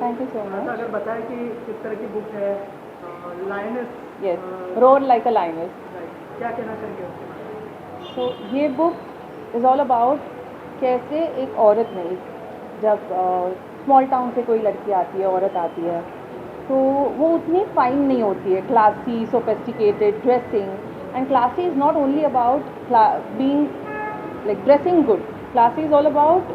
Thank you so much. अगर बताएं कि किस तरह की बुक है lioness, yes, roar like a lioness. क्या कहना चाहेंगे उसके बारे में? सो ये बुक इज़ ऑल अबाउट कैसे एक औरत ने, जब स्मॉल टाउन से कोई लड़की आती है, औरत आती है, तो वो उतनी फाइन नहीं होती है, classy, sophisticated dressing. And classy is not only about being like dressing good. Classy is all about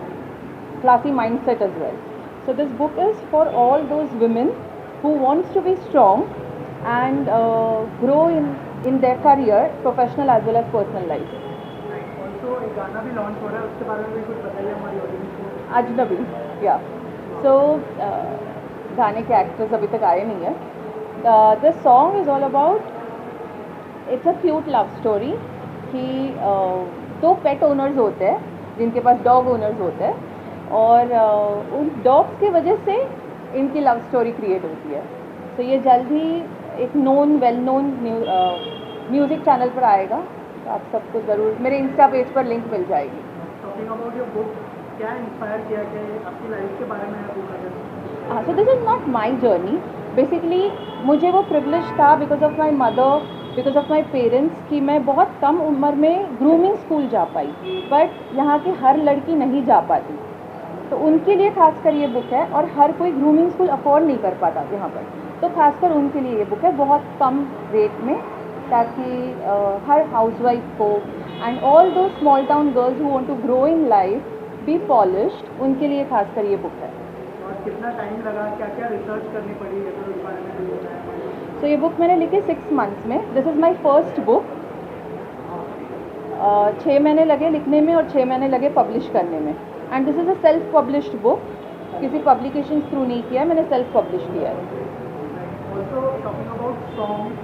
classy mindset as well. So this book is for all those women who wants to be strong and grow in their career, professional as well as personal life. Also एक गाना भी launch हो रहा है, उसके बारे में भी कुछ बताइए हमारी ऑडियंस को। अजनबी, या सो गाने के एक्टर्स अभी तक आए नहीं है. The song is all about, it's a cute love story कि दो पेट ओनर्स होते हैं जिनके पास डॉग ओनर्स होते हैं, और उन डॉग्स की वजह से इनकी लव स्टोरी क्रिएट होती है. तो ये जल्द ही एक वेल नोन म्यूज़िक चैनल पर आएगा, तो आप सबको ज़रूर मेरे इंस्टा पेज पर लिंक मिल जाएगी. टॉकिंग अबाउट योर बुक, क्या इंस्पायर किया कि आपकी लाइफ के बारे में है बुक अगर? So this is not my journey. Basically मुझे वो प्रिविलेज था because of my mother, because of my parents, कि मैं बहुत कम उम्र में ग्रूमिंग स्कूल जा पाई, बट यहाँ की हर लड़की नहीं जा पाती, तो उनके लिए खासकर ये बुक है. और हर कोई ग्रूमिंग स्कूल अफोर्ड नहीं कर पाता यहाँ पर, तो खासकर उनके लिए ये बुक है बहुत कम रेट में, ताकि हर हाउसवाइफ को and all those small town girls who want to grow in life, be polished, उनके लिए खासकर ये बुक है. और कितना टाइम लगा, क्या क्या रिसर्च करनी पड़ी है, तो इस बारे में भी बताया? तो ये बुक मैंने लिखी 6 मंथ्स में. This is my first book. 6 महीने लगे लिखने में और 6 महीने लगे पब्लिश करने में. And this is a self published book, किसी पब्लिकेशन थ्रू नहीं किया, मैंने सेल्फ पब्लिश किया है. ऑल्सो टॉकिंग अबाउट सॉन्ग,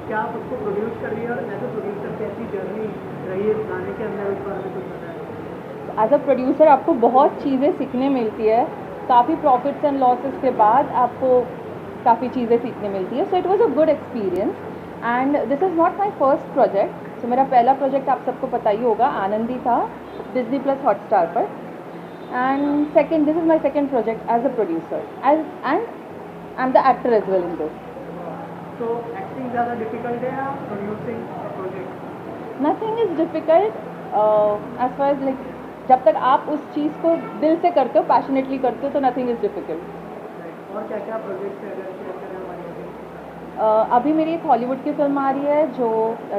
क्या आप उसको प्रोड्यूस कर रही है, और एज अ प्रोड्यूसर कैसी जर्नी रही है इस गाने के अंदर, इस बारे में कुछ बताएं? एज अ प्रोड्यूसर आपको बहुत चीज़ें सीखने मिलती है. काफ़ी प्रॉफिट्स एंड लॉसेस के बाद आपको काफ़ी चीज़ें सीखने मिलती है. So it was a good experience. And this is not my first project. So मेरा पहला प्रोजेक्ट आप सबको पता ही होगा, आनंदी था, डिज्नी प्लस हॉटस्टार पर. And second, this is my second project as a producer, as and I am the actor as well in this. तो acting ज़्यादा डिफिकल्ट है या producing project? Nothing is difficult as far as like, जब तक आप उस चीज़ को दिल से करते हो, पैशनेटली करते हो, तो नथिंग इज़ डिफ़िकल्ट. और क्या क्या प्रोजेक्ट है अगर शेयर करें हमारी ऑडियंस? अभी मेरी एक हॉलीवुड की फिल्म आ रही है जो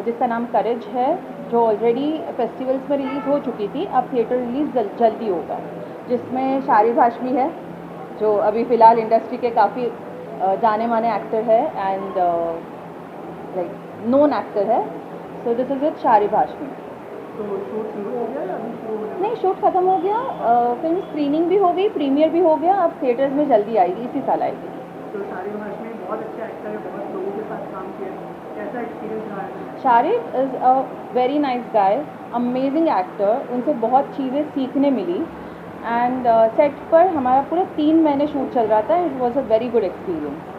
जिसका नाम करेज है, जो ऑलरेडी फेस्टिवल्स में रिलीज़ हो चुकी थी. अब थिएटर रिलीज़ जल्दी होगा, जिसमें शारिब हाशमी है, जो अभी फ़िलहाल इंडस्ट्री के काफ़ी जाने माने एक्टर है एंड लाइक नोन एक्टर है. So this is with Sharib Hashmi. तो शूट शुरू हो गया या अभी शुरू होने? नहीं, शूट ख़त्म हो गया. फिल्म स्क्रीनिंग भी हो गई, प्रीमियर भी हो गया. अब थिएटर्स में जल्दी आएगी, इसी साल आएगी. तो शारिब हाशमी बहुत अच्छा एक्टर है, बहुत लोगों के साथ काम किया है, कैसा एक्सपीरियंस रहा है? Sharib is a very nice guy, amazing actor. उनसे बहुत चीज़ें सीखने मिली. एंड सेट पर हमारा पूरा 3 महीने शूट चल रहा था. It was a very good experience.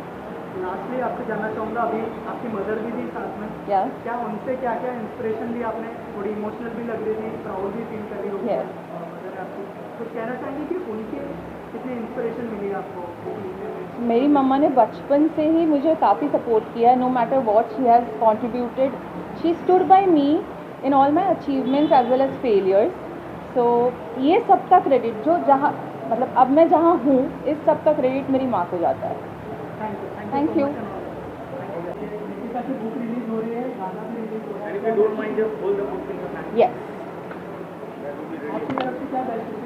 Lastly आपसे जानना चाहूँगा, अभी आपकी मदर भी थी साथ में, क्या उनसे क्या क्या इंस्पिरेशन ली आपने? थोड़ी इमोशनल भी लग रही थी, प्राउड भी फील कर रही होगी मदर आपकी, कुछ कहना चाहेंगे कि उनके कितनी इंस्पिरेशन मिली आपको? मेरी मम्मा ने बचपन से ही मुझे काफ़ी सपोर्ट किया है. No matter what she has contributed, she stood by me in all my achievements as well as failures. So ये सब का क्रेडिट, जो जहाँ मतलब अब मैं जहाँ हूँ, इस सब का क्रेडिट मेरी माँ को जाता है. Thank you. बुक रिलीज हो रही है, गाना भी रिलीज हो रहा है. If you don't mind, just hold the book in your hand. Yes. आपकी तरफ से क्या benefit?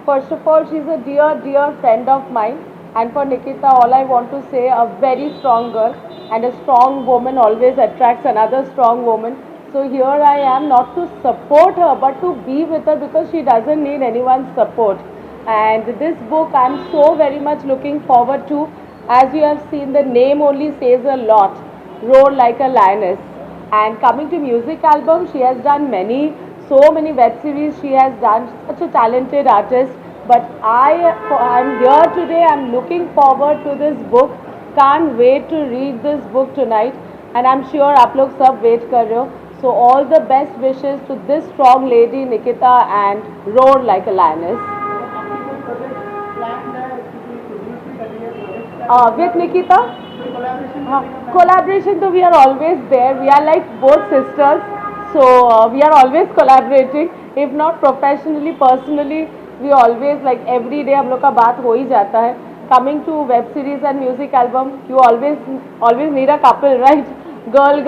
First of all, she's a dear, dear friend of mine. And for Nikita, all I want to say, a very strong girl, and a strong woman always attracts another strong woman. So here I am, not to support her, but to be with her because she doesn't need anyone's support. And this book, I'm so very much looking forward to. As you have seen, the name only says a lot. Roar like a lioness. And coming to music album, she has done so many web series she has done. Such a talented artist. But I'm here today. I'm looking forward to this book. Can't wait to read this book tonight. And I'm sure आप लोग सब wait कर रहे हो. So all the best wishes to this strong lady Nikita and roar like a lioness. आपकी कोई project plan है, किसी प्रोड्यूस भी With Nikita, collaboration collaboration, so we are always there. We are like both sisters, so we are always collaborating. If not professionally, personally, we always like every day हम लोग का बात हो ही जाता है. Coming to web series and music album, you always need a couple, right? Girl,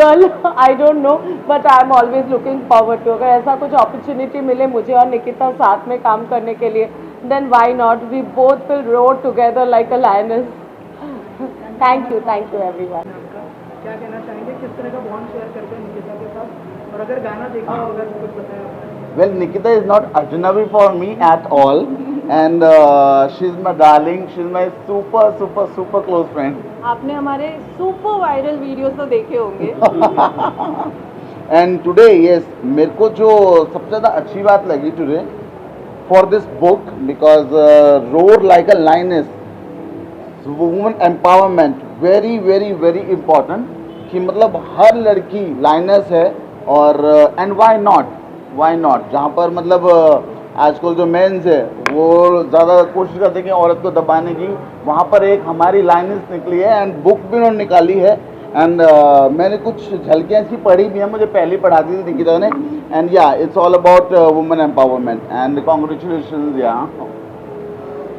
I don't know, but I am always looking forward to. अगर ऐसा कुछ opportunity मिले मुझे और निकिता साथ में काम करने के लिए, then why not? We both will roar together like a lioness. Thank you everyone. क्या कहना चाहेंगे, किस तरह का बॉन्ड शेयर करते हैं निकिता के साथ, और अगर गाना देखा होगा तो कुछ बताया? Well, Nikita is not Ajnabi for me at all, and she's my darling. She's my super close friend. आपने हमारे सुपर वायरल वीडियोस तो देखे होंगे. And today, yes, मेरे को जो सबसे ज़्यादा अच्छी बात लगी today for this book, because roar like a lioness, woman empowerment, very important, कि मतलब हर लड़की लाइनस है, और एंड वाई नॉट जहाँ पर मतलब आजकल जो मेंस है वो ज़्यादा कोशिश करते हैं कि औरत को दबाने की, वहाँ पर एक हमारी लाइनस निकली है, एंड बुक भी उन्होंने निकाली है, एंड मैंने कुछ झलकियाँ इसकी पढ़ी भी हैं, मुझे पहले पढ़ाती थी निकिता ने, एंड या it's all about women empowerment, and congratulations. या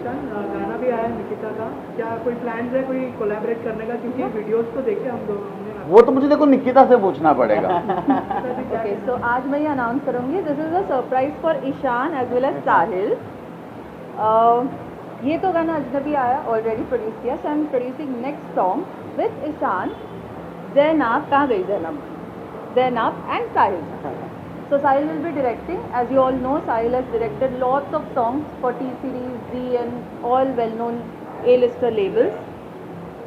गाना भी आया है निकिता का, क्या कोई प्लान है कोई कोलैबोरेट करने का, क्योंकि वीडियोस तो देखे हम दोनों हमने. वो तो मुझे देखो निकिता से पूछना पड़ेगा. Okay, so आज मैं ये अनाउंस करूँगी. This is a surprise for Ishaan as well as Sahil. ये तो गाना अजनबी आया, ऑलरेडी प्रोड्यूस किया, so I am producing next song with Ishaan. Zainab कहाँ गई Zainab and Sahil. So Sahil will be directing. As you all know, Sahil has directed lots of songs for T-Series, Z and all well-known A-lister labels.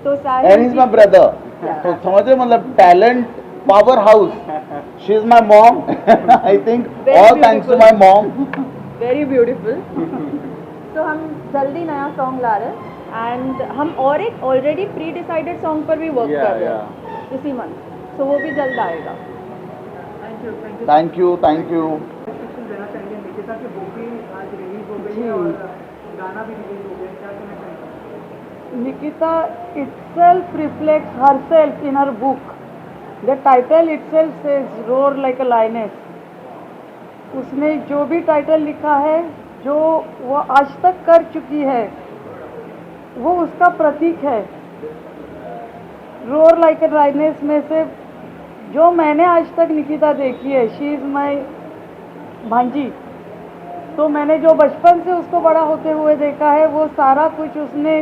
So Sahil. And he's my brother. तो समझ रहे मतलब talent powerhouse. She is my mom. I think all thanks to my mom. Very beautiful. तो हम जल्दी नया song ला रहे हैं, एंड हम और एक ऑलरेडी प्री डिसाइडेड सॉन्ग पर भी वर्क कर रहे हैं इसी मंथ, सो वो भी जल्द आएगा. Thank you. देना चाहेंगे, निकिता की बुक भी आज रिलीज हो गई है और गाना भी रिलीज हो गया, क्या कहना चाहेंगे? Nikita itself reflects herself in her book. The title itself says roar like a lioness. उसने जो भी टाइटल लिखा है, जो वो आज तक कर चुकी है, वो उसका प्रतीक है. रोर लाइक ए लाइनेस में से जो मैंने आज तक निकिता देखी है, शी इज़ माई भांजी. तो मैंने जो बचपन से उसको बड़ा होते हुए देखा है, वो सारा कुछ उसने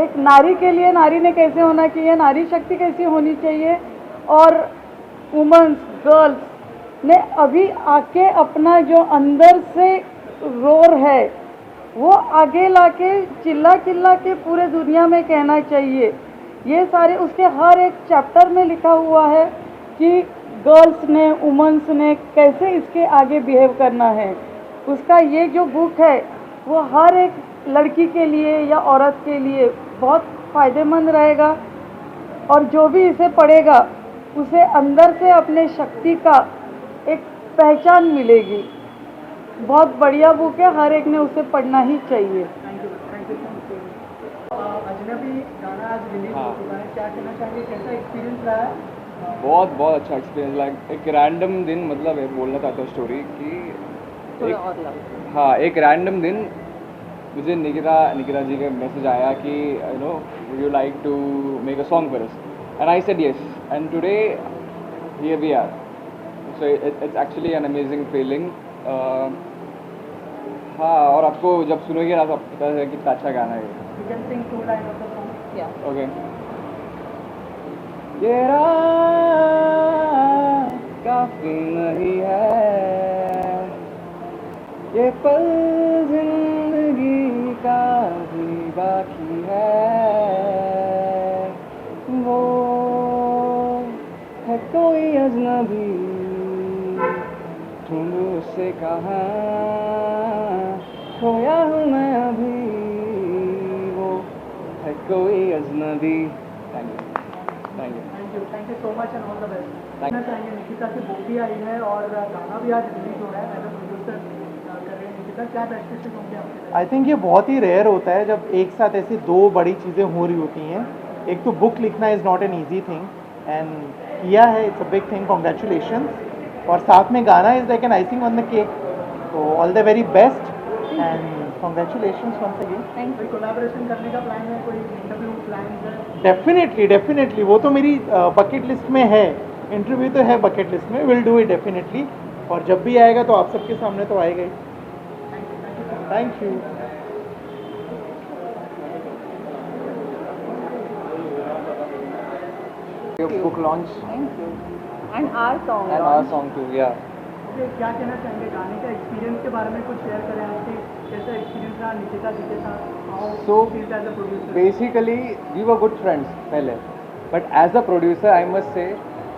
एक नारी के लिए, नारी ने कैसे होना चाहिए, नारी शक्ति कैसी होनी चाहिए, और वुमेन्स गर्ल्स ने अभी आके अपना जो अंदर से रोर है वो आगे लाके चिल्ला के पूरे दुनिया में कहना चाहिए. ये सारे उसके हर एक चैप्टर में लिखा हुआ है कि गर्ल्स ने, वुमेन्स ने कैसे इसके आगे बिहेव करना है. उसका ये जो बुक है वो हर एक लड़की के लिए या औरत के लिए बहुत फ़ायदेमंद रहेगा, और जो भी इसे पढ़ेगा उसे अंदर से अपने शक्ति का एक पहचान मिलेगी. बहुत बढ़िया बुक है, हर एक ने उसे पढ़ना ही चाहिए. Thank you. अजनबी गाना आज रिलीज हो चुका है, क्या कहना चाहेंगे, कैसा एक्सपीरियंस रहा है? बहुत अच्छा एक्सपीरियंस. लाइक एक रैंडम दिन, मतलब ये बोलना चाहता हूँ स्टोरी कि हाँ, एक रैंडम दिन मुझे निकिता जी का मैसेज आया कि you know would you like to make a song for us, and I said yes, and today here we are. So it's actually an amazing feeling. हाँ, और आपको जब सुनोगे ना तो आपको पता है कितना अच्छा गाना है. You can sing 2 lines of the song. Yeah. Okay. ये रात काफी नहीं है, ये पल जिंदगी का भी बाकी है, वो है कोई अजनबी, ढूंढूं उससे कहाँ, खोया हूँ मैं अभी, वो है कोई अजनबी. Thank you so much and all the best. कहना चाहेंगे, निकिता की बुक भी आई है और गाना भी आज रिलीज हो रहा है, एज अ प्रोड्यूसर कर रहे हैं. निकिता सर क्या बेस्ट विशेष होंगे आपके? आई थिंक ये बहुत ही रेयर होता है जब एक साथ ऐसी दो बड़ी चीज़ें हो रही होती हैं. एक तो बुक लिखना is not an easy thing and किया है, it's a big thing, congratulation. और साथ में गाना is like an icing on the cake. तो all the very best and congratulation once again. कोई कोलैबोरेशन करने का प्लान है, कोई इंटरव्यू प्लान है? डेफिनेटली वो तो मेरी बकेट लिस्ट में है. इंटरव्यू तो है बकेट लिस्ट में, विल डू इट डेफिनेटली. और जब भी आएगा तो आप सबके सामने तो आएगा ही. Thank you. book launch Thank you. And our song. and our song too. Yeah. Okay, क्या कहना चाहेंगे गाने का एक्सपीरियंस के बारे में? कुछ शेयर करें आपके, कैसा एक्सपीरियंस रहा निकिता जी के साथ? So as a producer. basically we were good friends पहले, but as a producer I must say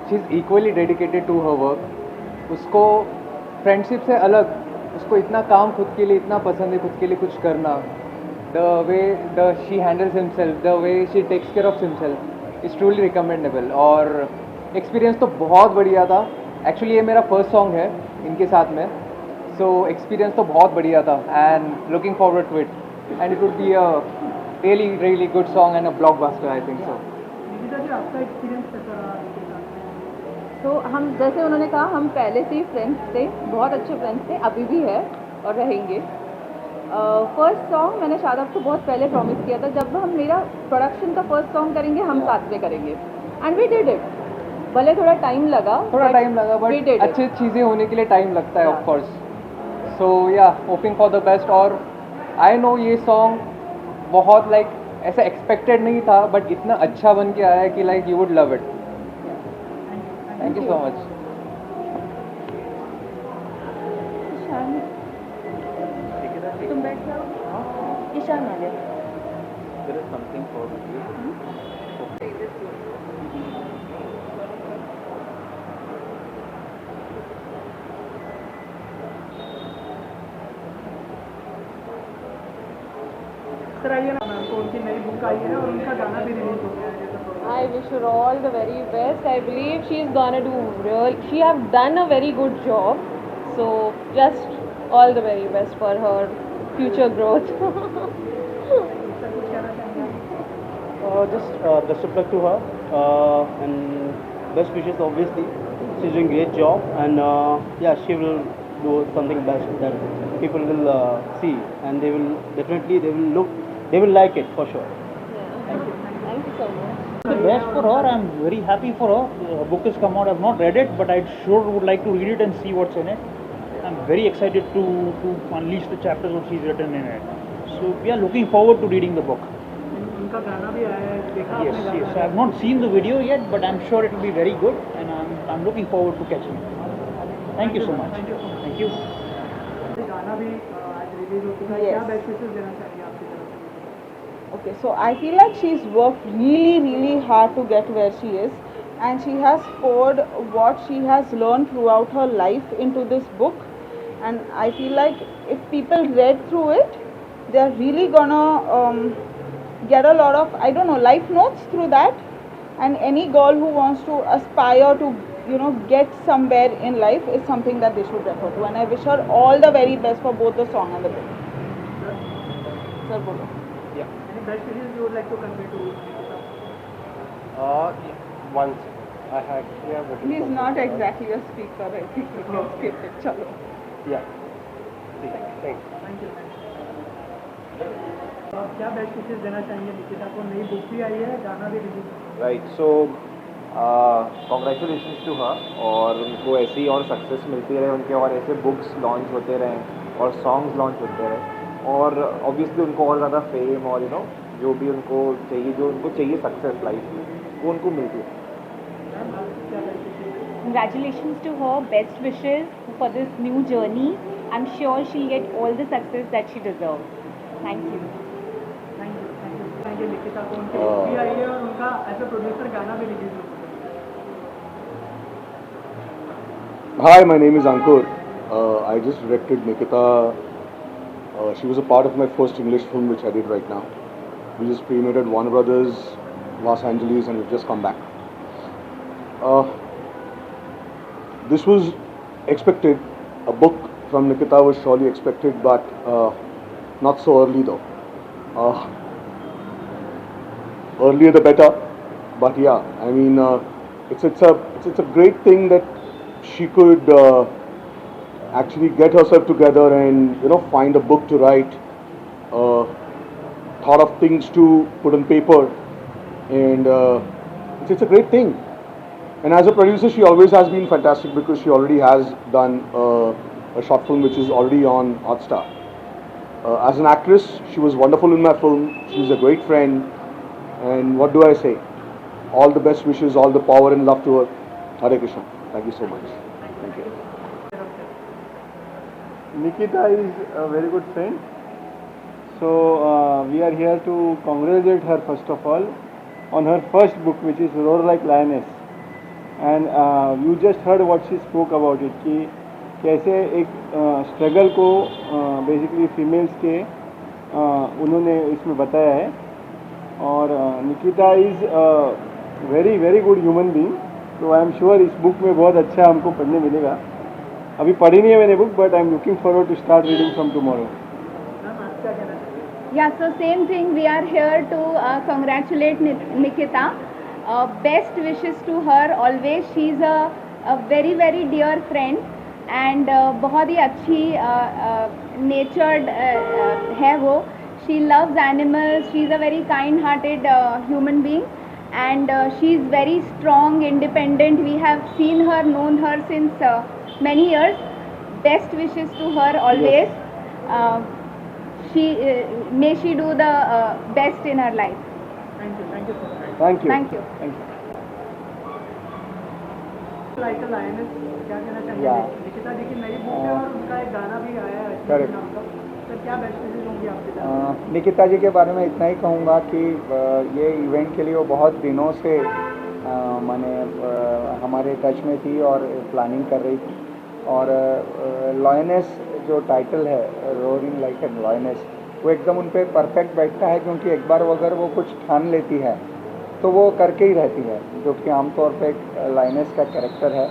she is equally dedicated to her work. उसको फ्रेंडशिप से अलग उसको इतना काम खुद के लिए इतना पसंद है, खुद के लिए कुछ करना. The way she handles himself, the way she takes care of himself is truly recommendable. और एक्सपीरियंस तो बहुत बढ़िया था. एक्चुअली ये मेरा फर्स्ट सॉन्ग है इनके साथ में, सो एक्सपीरियंस तो बहुत बढ़िया था and looking forward to it and it would be a really good song and a blockbuster I think so. Nikita ji, आपका एक्सपीरियंस कैसा रहा इनके साथ? तो हम, जैसे उन्होंने कहा, हम पहले से ही फ्रेंड्स थे, बहुत अच्छे फ्रेंड्स थे, अभी भी है और रहेंगे. फर्स्ट सॉन्ग मैंने शादाब को बहुत पहले प्रॉमिस किया था, जब हम मेरा प्रोडक्शन का फर्स्ट सॉन्ग करेंगे हम साथ में करेंगे, एंड वी डिड इट. भले थोड़ा टाइम लगा we did it. अच्छी चीज़ें होने के लिए टाइम लगता है ऑफ कोर्स. सो या होपिंग फॉर द बेस्ट. और आई नो ये सॉन्ग बहुत लाइक ऐसा एक्सपेक्टेड नहीं था, बट इतना अच्छा बन के आया है कि like you would love it. Thank you so much. तुम बैठ जाओ. ईशान आ गया. सर आइए ना मैम, तो उनकी नई बुक आई है और उनका गाना भी रिलीज हो गया है. I wish her all the very best. I believe she is gonna do real. She have done a very good job. So just all the very best for her future growth. Sir कुछ कहना चाहेंगे? Just best of luck to her and best wishes. Obviously, she's doing great job, and yeah, she will do something best that people will see, and they will like it for sure. Thank you so much. The best for her. I'm very happy for her. Her book has come out. I've not read it, but I sure would like to read it and see what's in it. I'm very excited to unleash the chapters what she's written in it. So we are looking forward to reading the book. उनका गाना भी आया है, देखा Yes, आपने yes. गाना? I've not seen the video yet, but I'm sure it will be very good, and I'm looking forward to catching it. Thank you so much. Thank you so much. Thank you. गाना भी आज release हो चुका है. Yes. क्या best wishes देना चाहिए आपकी तरफ से? Okay, so I feel like she's worked really hard to get where she is, and she has poured what she has learned throughout her life into this book. And I feel like if people read through it, they are really gonna get a lot of, I don't know, life notes through that. And any girl who wants to aspire to, get somewhere in life is something that they should refer to. And I wish her all the very best for both the song and the book. Sir, bolo. Any best wishes you would like to convey to Nikita? Once I had written He's something not for her. exactly a speaker. I think we can skip it. Chalo. Yeah. Thanks. Thank you. क्या best wishes देना चाहेंगे निकिता को? नई book भी आई है, गाना भी release हो गया है. Right. So congratulations to her, और उनको ऐसी और सक्सेस मिलती रहे उनके, और ऐसे बुक्स लॉन्च होते रहें और सॉन्ग्स लॉन्च होते रहें, और ऑब्वियसली उनको और ज़्यादा फेम और जो भी उनको चाहिए सक्सेस लाइफ में, वो उनको मिलती है. मैम, आप क्या best wishes? Congratulations to her, best wishes for this new journey. I'm sure she'll get all the success that she deserves. Thank you. Thank you Nikita को. उनकी बुक भी आई है और उनका एज अ प्रोड्यूसर गाना भी रिलीज हो चुका है. Hi, my name is Ankur. I just directed Nikita. She was a part of my first English film which I did right now. We just premiered at Warner Brothers, Los Angeles, and we've just come back. This was expected, a book from Nikita was surely expected, but not so early though. Earlier the better, but yeah, I mean, it's a great thing that she could actually get herself together and find a book to write, thought of things to put on paper, and it's a great thing. And as a producer, she always has been fantastic because she already has done a short film which is already on Hotstar. As an actress, she was wonderful in my film. She's a great friend. And what do I say? All the best wishes, all the power and love to her. Hare Krishna. Thank you so much. Thank you. Nikita is a very good friend. So we are here to congratulate her first of all on her first book, which is Roar Like Lioness. And you just heard what she spoke about it कि कैसे एक struggle को basically females के उन्होंने इसमें बताया है. और Nikita is very very good human being. तो आई एम श्योर इस बुक में बहुत अच्छा हमको पढ़ने मिलेगा. अभी पढ़ी नहीं है मैंने book, but I am looking forward to start reading from tomorrow. Yeah, so same thing. We are here to congratulate Nikita. Best wishes to her always. She's a very very dear friend and बहुत ही अच्छी natured है वो. She loves animals. She's a very kind-hearted human being, and she's very strong, independent. We have seen her, known her since many years. Best wishes to her always. May she do the best in her life. Thank you. Thank you so much. Thank you. Thank you. Thank you. Like a lioness, क्या कहना चाहेंगे? Yeah. Nikita जी की नई book है और उनका एक गाना भी आया है Correct. नाम का. तो क्या बेस्ट विशेष होंगी आपके साथ? निकिता जी के बारे में इतना ही कहूँगा कि ये इवेंट के लिए वो बहुत दिनों से माने हमारे टच में थी और प्लानिंग कर रही थी. और लॉयनेस जो टाइटल है, रोरिंग लाइक एन लॉयनेस, वो एकदम उन पर परफेक्ट बैठता है क्योंकि एक बार अगर वो कुछ ठान लेती है तो वो करके ही रहती है, जो कि आमतौर पे एक लायनेस का कैरेक्टर है.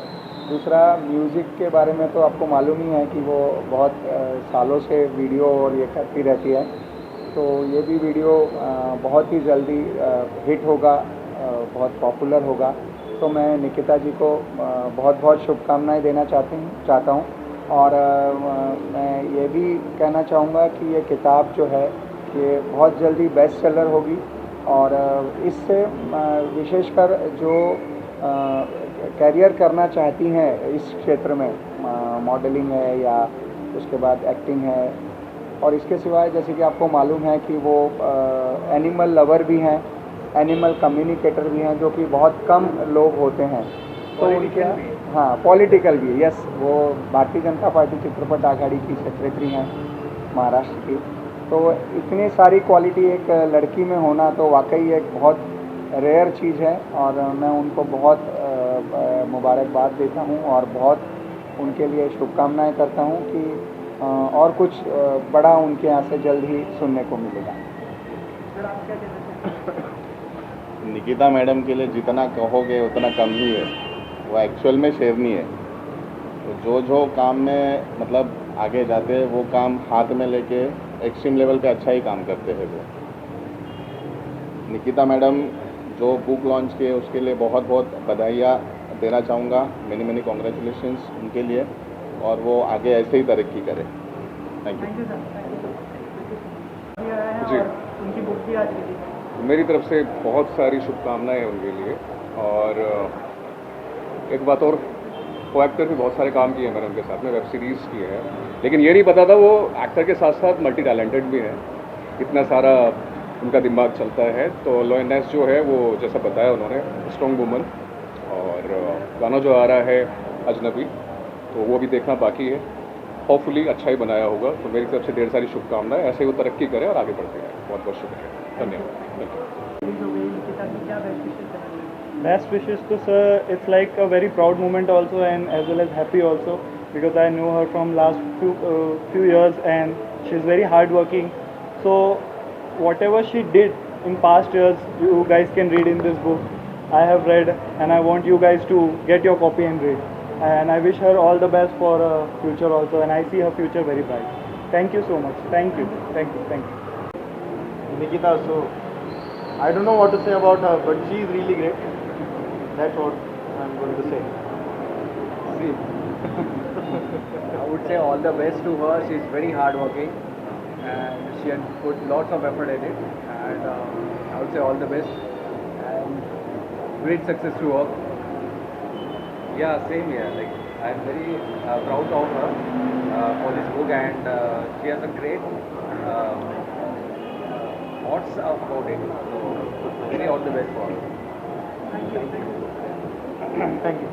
दूसरा, म्यूज़िक के बारे में तो आपको मालूम ही है कि वो बहुत सालों से वीडियो और ये करती रहती है. तो ये भी वीडियो बहुत ही जल्दी हिट होगा, बहुत पॉपुलर होगा. तो मैं निकिता जी को बहुत बहुत शुभकामनाएं देना चाहता हूँ. और मैं ये भी कहना चाहूँगा कि ये किताब जो है ये बहुत जल्दी बेस्ट सेलर होगी. और इससे विशेषकर जो कैरियर करना चाहती हैं इस क्षेत्र में, मॉडलिंग है या उसके बाद एक्टिंग है, और इसके सिवाय जैसे कि आपको मालूम है कि वो एनिमल लवर भी हैं, एनिमल कम्युनिकेटर भी हैं, जो कि बहुत कम लोग होते हैं. तो उनके हाँ, पॉलिटिकल भी. यस, वो भारतीय जनता पार्टी चित्रपट आघाड़ी की सेक्रेटरी हैं महाराष्ट्र की. तो इतनी सारी क्वालिटी एक लड़की में होना तो वाकई एक बहुत रेयर चीज़ है. और मैं उनको बहुत मुबारकबाद देता हूँ और बहुत उनके लिए शुभकामनाएं करता हूँ कि और कुछ बड़ा उनके यहाँ से जल्द ही सुनने को मिलेगा. निकिता मैडम के लिए जितना कहोगे उतना कम ही है. वो एक्चुअल में शेरनी है. तो जो काम में मतलब आगे जाते हैं वो काम हाथ में लेके एक्सट्रीम लेवल पे अच्छा ही काम करते हैं वो. निकिता मैडम जो बुक लॉन्च किए उसके लिए बहुत बहुत बधाइयाँ देना चाहूँगा. मैनी कॉन्ग्रेचुलेशंस उनके लिए, और वो आगे ऐसे ही तरक्की करें. Thank you. जी, उनकी बुक भी आज रिलीज है. मेरी तरफ से बहुत सारी शुभकामनाएं हैं उनके लिए. और एक बात और, को एक्टर भी बहुत सारे काम किए हैं मैंने उनके साथ में, वेब सीरीज़ की है. लेकिन ये नहीं पता था वो एक्टर के साथ साथ मल्टी टैलेंटेड भी हैं. इतना सारा उनका दिमाग चलता है. तो लॉयनेस जो है वो जैसा बताया उन्होंने, स्ट्रॉन्ग वुमन. और गाना जो आ रहा है अजनबी, तो वो भी देखना बाकी है. होपफुली अच्छा ही बनाया होगा. तो मेरी तरफ से ढेर सारी शुभकामनाएं. ऐसे ही वो तरक्की करें और आगे बढ़ते रहें. बहुत बहुत शुक्रिया. धन्यवाद. Best wishes to sir. It's like a very proud moment also, and as well as happy also, because I know her from last few years, and she's very hardworking. So whatever she did in past years, you guys can read in this book. I have read, and I want you guys to get your copy and read. and I wish her all the best for future also, and I see her future very bright. Thank you so much. Thank you. Thank you. Thank you. Nikita, so I don't know what to say about her, but she is really great. That's what I'm going to say. I would say all the best to her. She's very hardworking and she had put lots of effort in it. And I would say all the best and great success to her. Yeah, same here. Like I'm very proud of her for this book, and she has a great thoughts about it. So really all the best for her. Thank you.